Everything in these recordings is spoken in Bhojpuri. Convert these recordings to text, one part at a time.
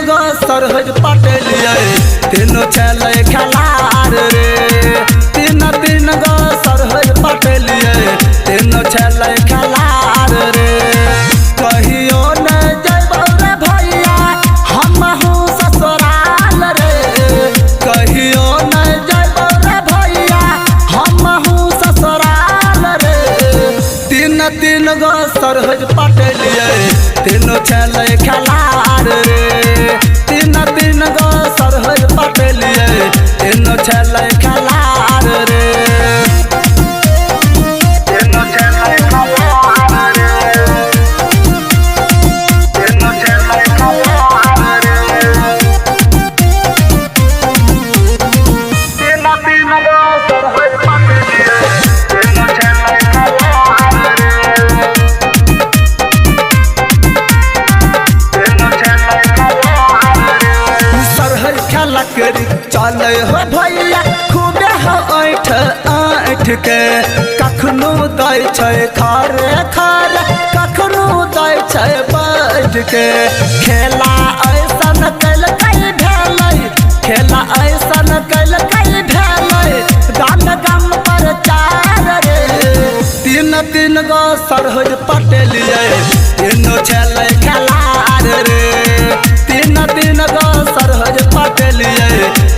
गो सरहज पटेलिए तीनों चले खलार रे। तीन गो सरहज पटेलिए तीनों चले खलार रे। कहियो न जइबौ रे भैया हमहू ससुराल रे। कहियो न जइबौ रे भैया हमहू ससुराल रे। तीन गो सरहज पटेलिए तीनों चले खलार रे। तीन गो सरहज पटेलिए तीनों चले खलार रे। तीनों चले खलार रे। तीनों चले खलार रे। तीन गो सरहज पटेलिए तीनों चले खलार रे। चले हो भैया खूबे हो ऐठ ऐठ के कखनो दै छै खारे खारे कखनो दै छै बैठ के। खेला ऐसन कैल कई भेलै खेला ऐसन कैल कई भेलै गाम गाम पर चार रे। तीन गो सरहज पटेलिए तीनों चले खलार रे। तीन गो सरहज पटेलिए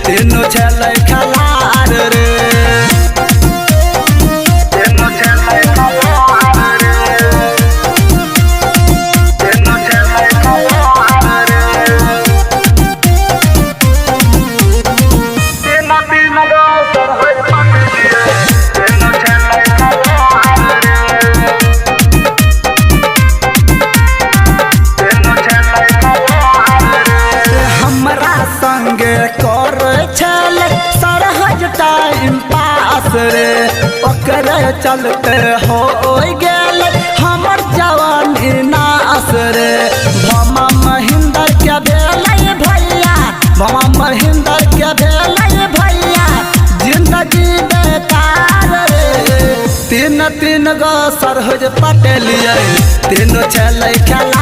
तीनों चले खलार रे। तीनों चले खलार रे। तीनों चले खलार रे। तीन गो सरहज पटेलिए तीनों चले खलार रे। तीनों चले खलार रे। हमरा संगे कर चले सरहज टाइम पास रे। ओकरे चलते हो गेल हमर जवानी नास रे। भमा महेंद्र के भेलै भैया भमा महेंद्र के भेलै भैया जिंदगी बेकार रे। तीन गो सरहज पटेलिए तीनों चले खला